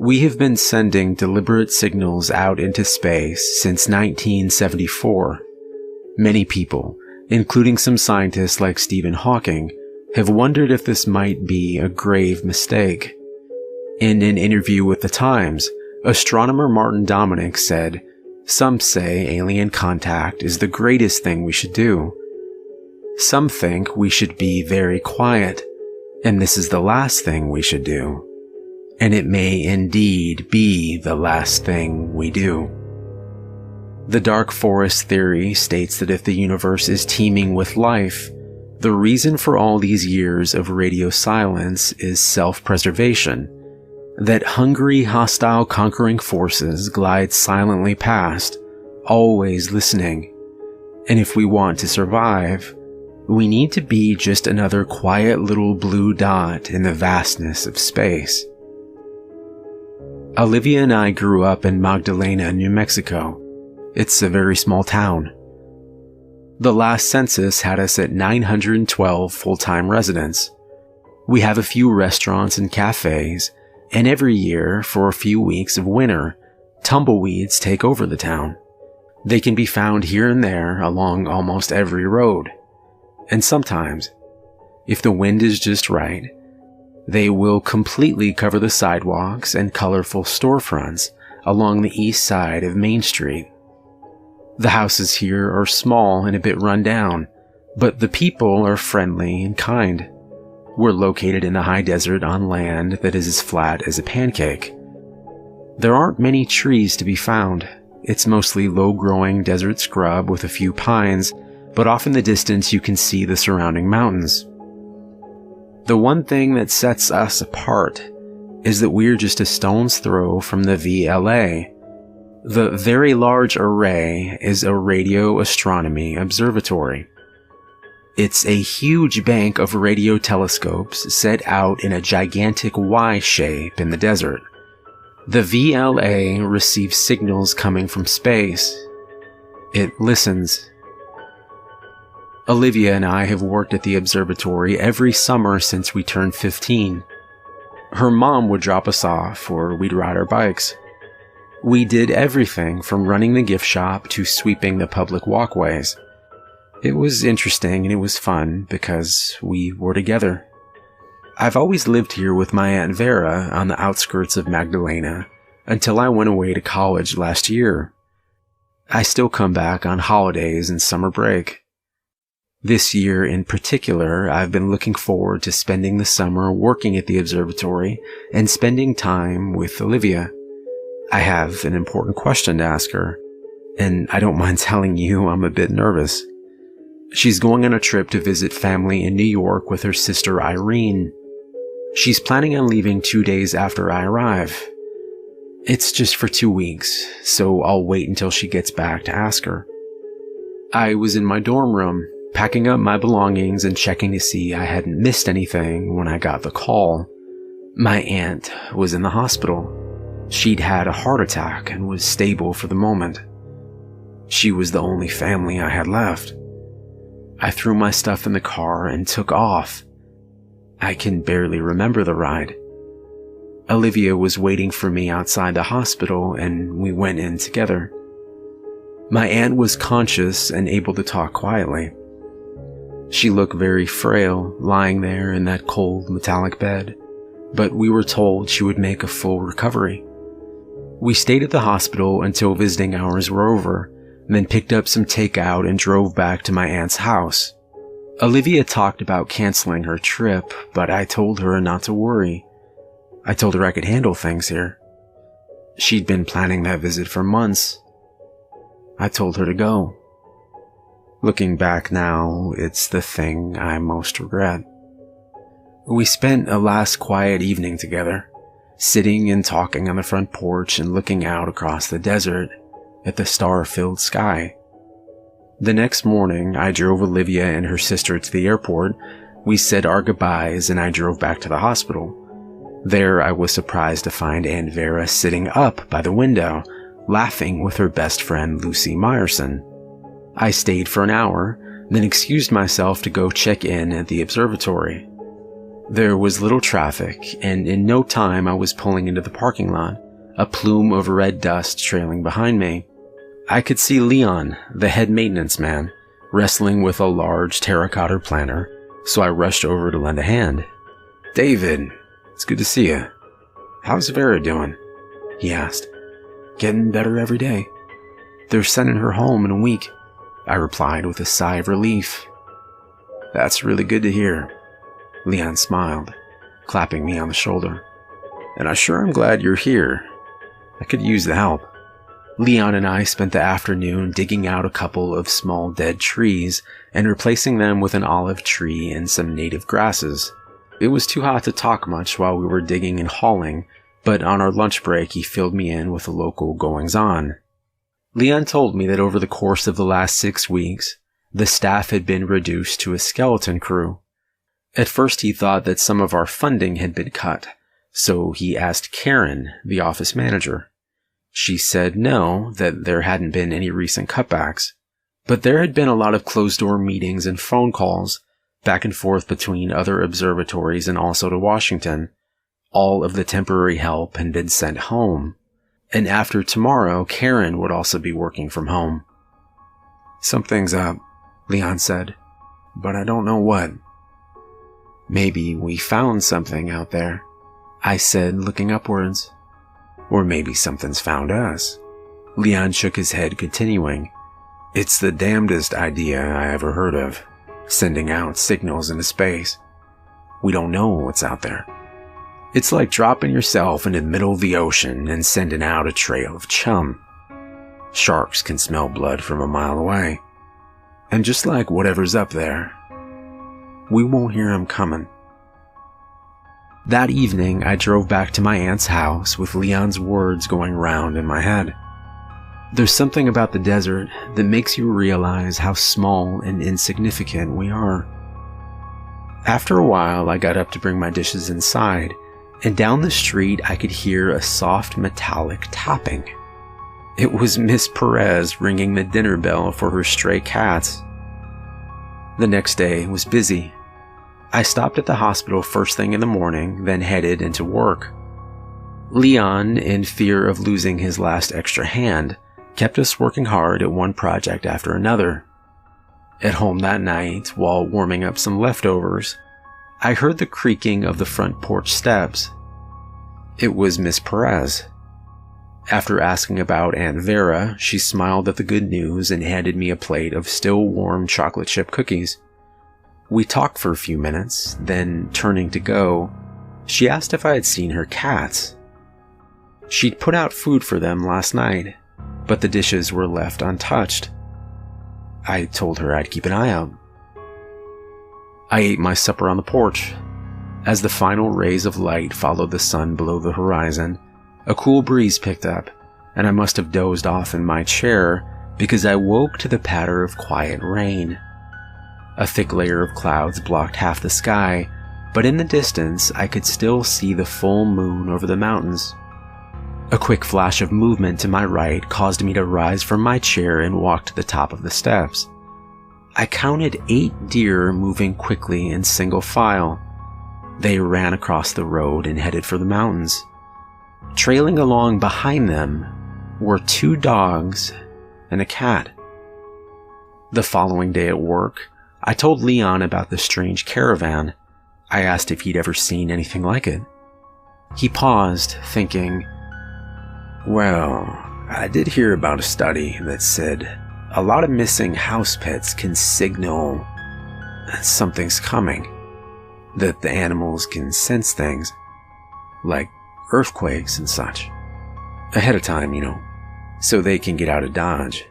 We have been sending deliberate signals out into space since 1974. Many people, including some scientists like Stephen Hawking, have wondered if this might be a grave mistake. In an interview with The Times, astronomer Martin Dominic said, "Some say alien contact is the greatest thing we should do. Some think we should be very quiet, and this is the last thing we should do. And it may indeed be the last thing we do." The dark forest theory states that if the universe is teeming with life, the reason for all these years of radio silence is self-preservation, that hungry, hostile, conquering forces glide silently past, always listening. And if we want to survive, we need to be just another quiet little blue dot in the vastness of space. Olivia and I grew up in Magdalena, New Mexico. It's a very small town. The last census had us at 912 full-time residents. We have a few restaurants and cafes, and every year, for a few weeks of winter, tumbleweeds take over the town. They can be found here and there along almost every road. And sometimes, if the wind is just right, they will completely cover the sidewalks and colorful storefronts along the east side of Main Street. The houses here are small and a bit run down, but the people are friendly and kind. We're located in the high desert on land that is as flat as a pancake. There aren't many trees to be found. It's mostly low-growing desert scrub with a few pines, but off in the distance you can see the surrounding mountains. The one thing that sets us apart is that we're just a stone's throw from the VLA. The Very Large Array is a radio astronomy observatory. It's a huge bank of radio telescopes set out in a gigantic Y shape in the desert. The VLA receives signals coming from space. It listens. Olivia and I have worked at the observatory every summer since we turned 15. Her mom would drop us off, or we'd ride our bikes. We did everything from running the gift shop to sweeping the public walkways. It was interesting and it was fun because we were together. I've always lived here with my Aunt Vera on the outskirts of Magdalena until I went away to college last year. I still come back on holidays and summer break. This year in particular, I've been looking forward to spending the summer working at the observatory and spending time with Olivia. I have an important question to ask her, and I don't mind telling you I'm a bit nervous. She's going on a trip to visit family in New York with her sister Irene. She's planning on leaving 2 days after I arrive. It's just for 2 weeks, so I'll wait until she gets back to ask her. I was in my dorm room, packing up my belongings and checking to see I hadn't missed anything when I got the call. My aunt was in the hospital. She'd had a heart attack and was stable for the moment. She was the only family I had left. I threw my stuff in the car and took off. I can barely remember the ride. Olivia was waiting for me outside the hospital and we went in together. My aunt was conscious and able to talk quietly. She looked very frail, lying there in that cold metallic bed, but we were told she would make a full recovery. We stayed at the hospital until visiting hours were over, then picked up some takeout and drove back to my aunt's house. Olivia talked about canceling her trip, but I told her not to worry. I told her I could handle things here. She'd been planning that visit for months. I told her to go. Looking back now, it's the thing I most regret. We spent a last quiet evening together, sitting and talking on the front porch and looking out across the desert at the star-filled sky. The next morning, I drove Olivia and her sister to the airport. We said our goodbyes and I drove back to the hospital. There, I was surprised to find Aunt Vera sitting up by the window, laughing with her best friend Lucy Meyerson. I stayed for an hour, then excused myself to go check in at the observatory. There was little traffic, and in no time I was pulling into the parking lot, a plume of red dust trailing behind me. I could see Leon, the head maintenance man, wrestling with a large terracotta planter, so I rushed over to lend a hand. "David, it's good to see you. How's Vera doing?" he asked. "Getting better every day. They're sending her home in a week," I replied with a sigh of relief. "That's really good to hear." Leon smiled, clapping me on the shoulder. "And I sure am glad you're here. I could use the help." Leon and I spent the afternoon digging out a couple of small dead trees and replacing them with an olive tree and some native grasses. It was too hot to talk much while we were digging and hauling, but on our lunch break he filled me in with the local goings-on. Leon told me that over the course of the last 6 weeks, the staff had been reduced to a skeleton crew. At first he thought that some of our funding had been cut, so he asked Karen, the office manager. She said no, that there hadn't been any recent cutbacks. But there had been a lot of closed-door meetings and phone calls, back and forth between other observatories and also to Washington. All of the temporary help had been sent home. And after tomorrow, Karen would also be working from home. "Something's up," Leon said, "but I don't know what." "Maybe we found something out there," I said, looking upwards. "Or maybe something's found us." Leon shook his head, continuing, "It's the damnedest idea I ever heard of, sending out signals into space. We don't know what's out there. It's like dropping yourself into the middle of the ocean and sending out a trail of chum. Sharks can smell blood from a mile away. And just like whatever's up there, we won't hear him coming." That evening, I drove back to my aunt's house with Leon's words going round in my head. There's something about the desert that makes you realize how small and insignificant we are. After a while, I got up to bring my dishes inside, and down the street I could hear a soft metallic tapping. It was Miss Perez ringing the dinner bell for her stray cats. The next day was busy. I stopped at the hospital first thing in the morning, then headed into work. Leon, in fear of losing his last extra hand, kept us working hard at one project after another. At home that night, while warming up some leftovers, I heard the creaking of the front porch steps. It was Miss Perez. After asking about Aunt Vera, she smiled at the good news and handed me a plate of still warm chocolate chip cookies. We talked for a few minutes, then, turning to go, she asked if I had seen her cats. She'd put out food for them last night, but the dishes were left untouched. I told her I'd keep an eye out. I ate my supper on the porch. As the final rays of light followed the sun below the horizon, a cool breeze picked up, and I must have dozed off in my chair because I woke to the patter of quiet rain. A thick layer of clouds blocked half the sky, but in the distance I could still see the full moon over the mountains. A quick flash of movement to my right caused me to rise from my chair and walk to the top of the steps. I counted 8 deer moving quickly in single file. They ran across the road and headed for the mountains. Trailing along behind them were 2 dogs and a cat. The following day at work, I told Leon about the strange caravan. I asked if he'd ever seen anything like it. He paused, thinking, "Well, I did hear about a study that said a lot of missing house pets can signal that something's coming, that the animals can sense things, like earthquakes and such, ahead of time, so they can get out of Dodge."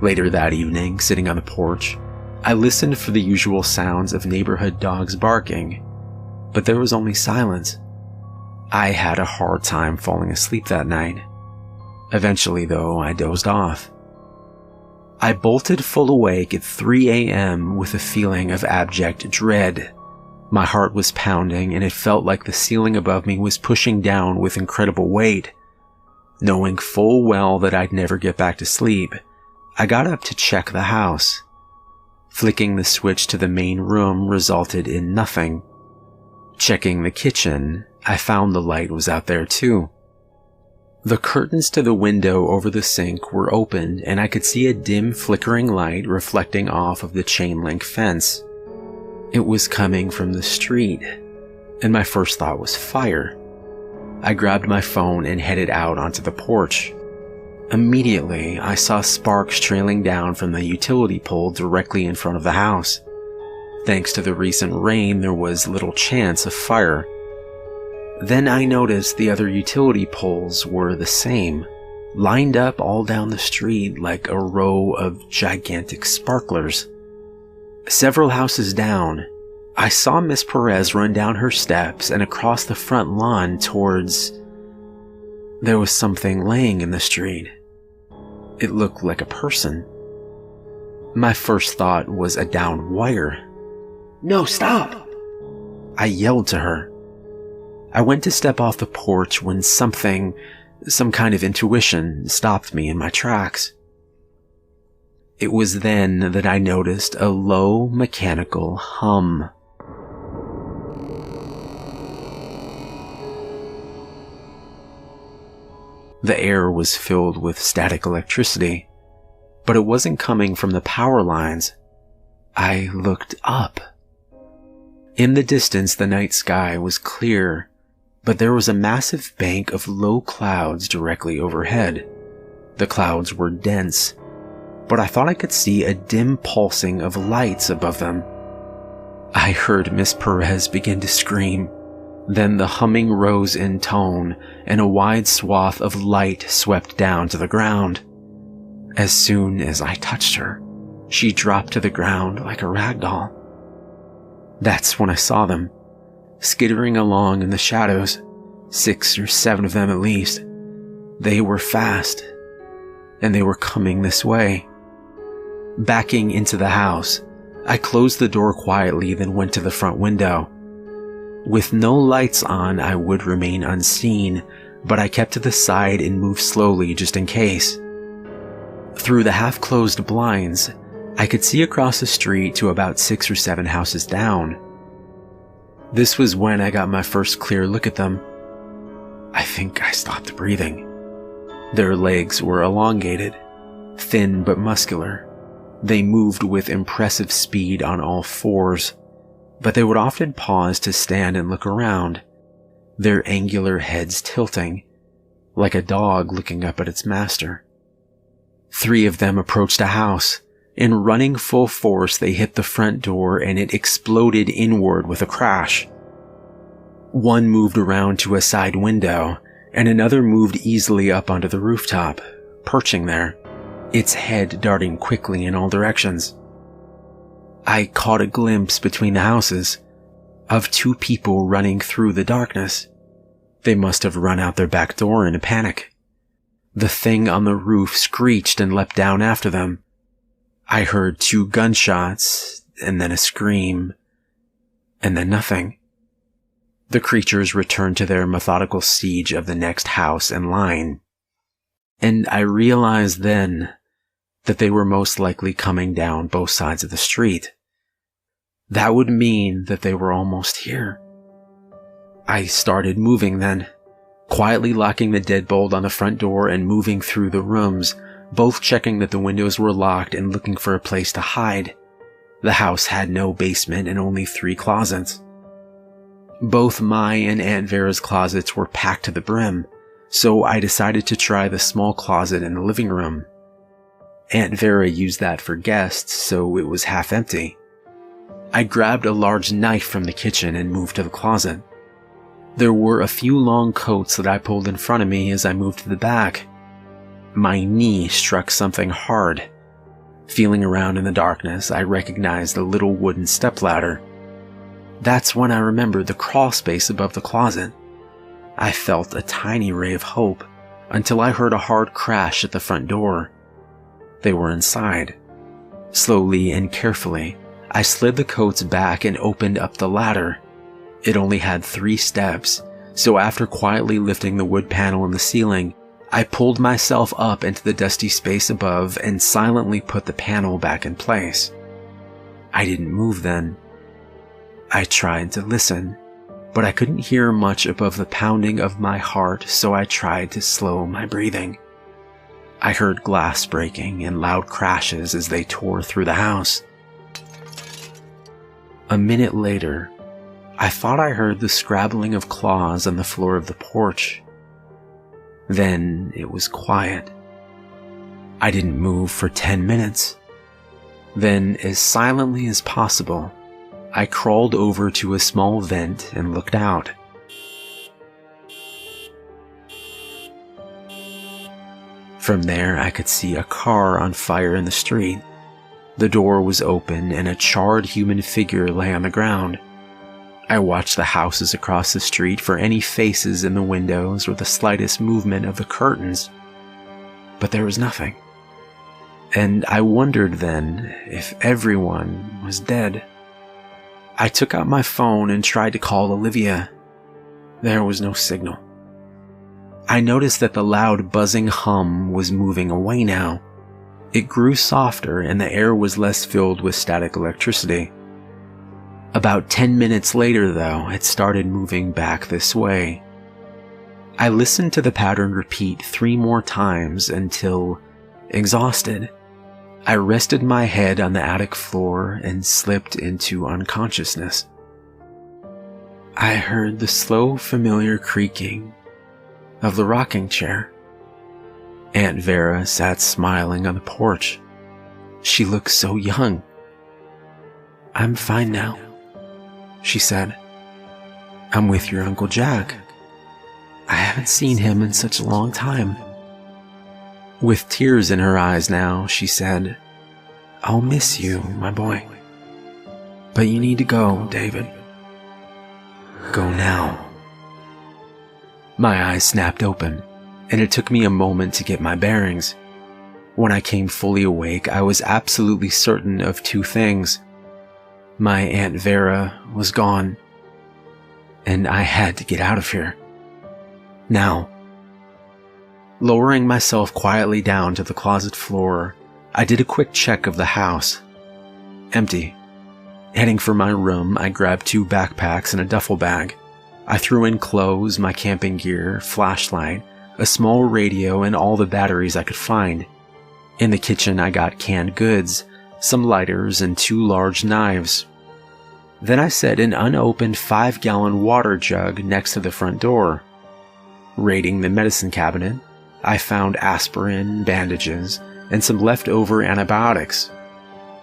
Later that evening, sitting on the porch, I listened for the usual sounds of neighborhood dogs barking, but there was only silence. I had a hard time falling asleep that night. Eventually, though, I dozed off. I bolted full awake at 3 a.m. with a feeling of abject dread. My heart was pounding, and it felt like the ceiling above me was pushing down with incredible weight. Knowing full well that I'd never get back to sleep, I got up to check the house. Flicking the switch to the main room resulted in nothing. Checking the kitchen, I found the light was out there too. The curtains to the window over the sink were open, and I could see a dim flickering light reflecting off of the chain link fence. It was coming from the street, and my first thought was fire. I grabbed my phone and headed out onto the porch. Immediately, I saw sparks trailing down from the utility pole directly in front of the house. Thanks to the recent rain, there was little chance of fire. Then I noticed the other utility poles were the same, lined up all down the street like a row of gigantic sparklers. Several houses down, I saw Miss Perez run down her steps and across the front lawn towards... There was something laying in the street. It looked like a person. My first thought was a downed wire. "No, stop!" I yelled to her. I went to step off the porch when some kind of intuition, stopped me in my tracks. It was then that I noticed a low mechanical hum. The air was filled with static electricity, but it wasn't coming from the power lines. I looked up. In the distance, the night sky was clear, but there was a massive bank of low clouds directly overhead. The clouds were dense, but I thought I could see a dim pulsing of lights above them. I heard Miss Perez begin to scream. Then the humming rose in tone, and a wide swath of light swept down to the ground. As soon as I touched her, she dropped to the ground like a rag doll. That's when I saw them, skittering along in the shadows, 6 or 7 of them at least. They were fast, and they were coming this way. Backing into the house, I closed the door quietly, then went to the front window. With no lights on, I would remain unseen, but I kept to the side and moved slowly just in case. Through the half-closed blinds, I could see across the street to about 6 or 7 houses down. This was when I got my first clear look at them. I think I stopped breathing. Their legs were elongated, thin but muscular. They moved with impressive speed on all fours, but they would often pause to stand and look around, their angular heads tilting, like a dog looking up at its master. 3 of them approached a house. In running full force, they hit the front door and it exploded inward with a crash. One moved around to a side window, and another moved easily up onto the rooftop, perching there, its head darting quickly in all directions. I caught a glimpse between the houses of 2 people running through the darkness. They must have run out their back door in a panic. The thing on the roof screeched and leapt down after them. I heard 2 gunshots, and then a scream, and then nothing. The creatures returned to their methodical siege of the next house in line. And I realized then that they were most likely coming down both sides of the street. That would mean that they were almost here. I started moving then, quietly locking the deadbolt on the front door and moving through the rooms, both checking that the windows were locked and looking for a place to hide. The house had no basement and only 3 closets. Both my and Aunt Vera's closets were packed to the brim, so I decided to try the small closet in the living room. Aunt Vera used that for guests, so it was half empty. I grabbed a large knife from the kitchen and moved to the closet. There were a few long coats that I pulled in front of me as I moved to the back. My knee struck something hard. Feeling around in the darkness, I recognized a little wooden stepladder. That's when I remembered the crawl space above the closet. I felt a tiny ray of hope until I heard a hard crash at the front door. They were inside. Slowly and carefully, I slid the coats back and opened up the ladder. It only had 3 steps, so after quietly lifting the wood panel in the ceiling, I pulled myself up into the dusty space above and silently put the panel back in place. I didn't move then. I tried to listen, but I couldn't hear much above the pounding of my heart, so I tried to slow my breathing. I heard glass breaking and loud crashes as they tore through the house. A minute later, I thought I heard the scrabbling of claws on the floor of the porch. Then it was quiet. I didn't move for 10 minutes. Then, as silently as possible, I crawled over to a small vent and looked out. From there, I could see a car on fire in the street. The door was open and a charred human figure lay on the ground. I watched the houses across the street for any faces in the windows or the slightest movement of the curtains, but there was nothing. And I wondered then if everyone was dead. I took out my phone and tried to call Olivia. There was no signal. I noticed that the loud buzzing hum was moving away now. It grew softer and the air was less filled with static electricity. About 10 minutes later, though, it started moving back this way. I listened to the pattern repeat 3 more times until, exhausted, I rested my head on the attic floor and slipped into unconsciousness. I heard the slow, familiar creaking of the rocking chair. Aunt Vera sat smiling on the porch. She looked so young. "I'm fine now," she said. "I'm with your Uncle Jack. I haven't seen him in such a long time." With tears in her eyes now, she said, "I'll miss you, my boy. But you need to go, David. Go now." My eyes snapped open, and it took me a moment to get my bearings. When I came fully awake, I was absolutely certain of 2 things. My Aunt Vera was gone, and I had to get out of here. Now. Lowering myself quietly down to the closet floor, I did a quick check of the house. Empty. Heading for my room, I grabbed 2 backpacks and a duffel bag. I threw in clothes, my camping gear, flashlight, a small radio, and all the batteries I could find. In the kitchen, I got canned goods, some lighters, and 2 large knives. Then I set an unopened 5-gallon water jug next to the front door. Raiding the medicine cabinet, I found aspirin, bandages, and some leftover antibiotics.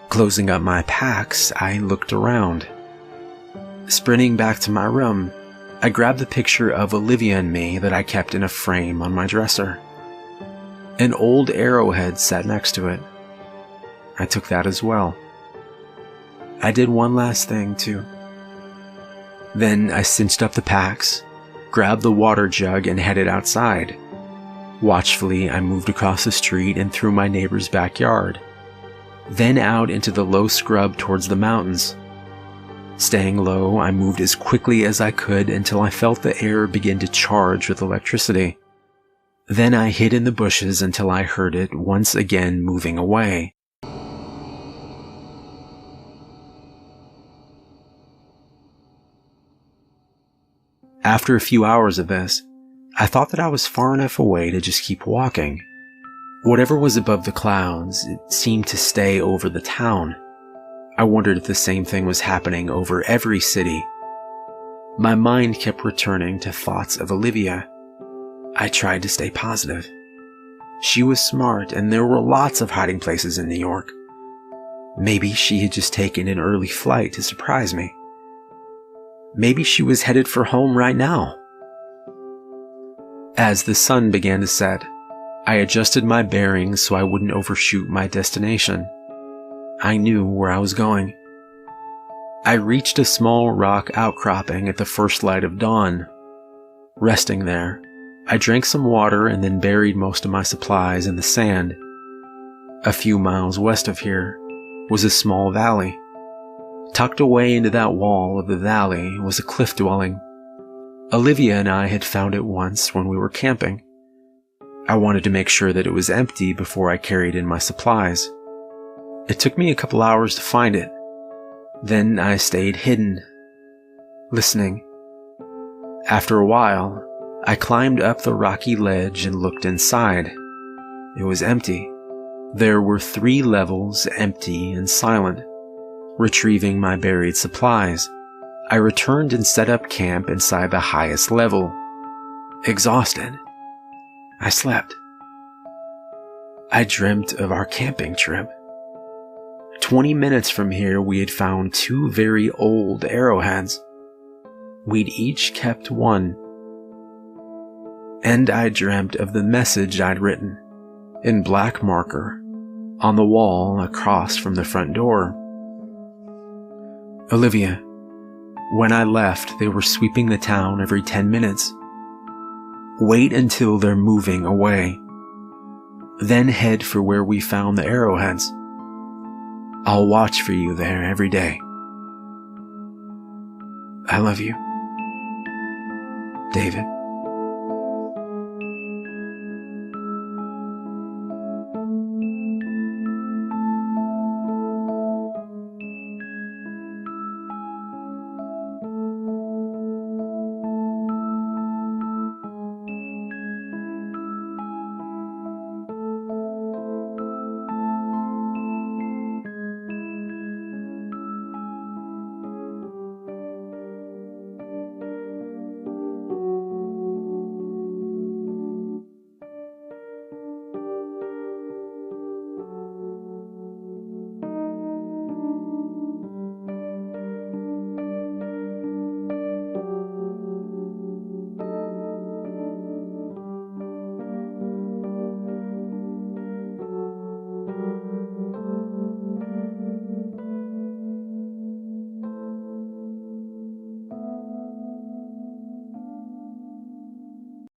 Closing up my packs, I looked around. Sprinting back to my room, I grabbed the picture of Olivia and me that I kept in a frame on my dresser. An old arrowhead sat next to it. I took that as well. I did one last thing, too. Then I cinched up the packs, grabbed the water jug, and headed outside. Watchfully, I moved across the street and through my neighbor's backyard, then out into the low scrub towards the mountains. Staying low, I moved as quickly as I could until I felt the air begin to charge with electricity. Then I hid in the bushes until I heard it once again moving away. After a few hours of this, I thought that I was far enough away to just keep walking. Whatever was above the clouds, it seemed to stay over the town. I wondered if the same thing was happening over every city. My mind kept returning to thoughts of Olivia. I tried to stay positive. She was smart, and there were lots of hiding places in New York. Maybe she had just taken an early flight to surprise me. Maybe she was headed for home right now. As the sun began to set, I adjusted my bearings so I wouldn't overshoot my destination. I knew where I was going. I reached a small rock outcropping at the first light of dawn. Resting there, I drank some water and then buried most of my supplies in the sand. A few miles west of here was a small valley. Tucked away into that wall of the valley was a cliff dwelling. Olivia and I had found it once when we were camping. I wanted to make sure that it was empty before I carried in my supplies. It took me a couple hours to find it, Then I stayed hidden, listening. After a while, I climbed up the rocky ledge and looked inside. It was empty. There were 3 levels, empty and silent. Retrieving my buried supplies, I returned and set up camp inside the highest level. Exhausted, I slept. I dreamt of our camping trip. 20 minutes from here, we had found 2 very old arrowheads. We'd each kept one. And I dreamt of the message I'd written, in black marker, on the wall across from the front door. Olivia, when I left, they were sweeping the town every 10 minutes. Wait until they're moving away. Then head for where we found the arrowheads. I'll watch for you there every day. I love you, David.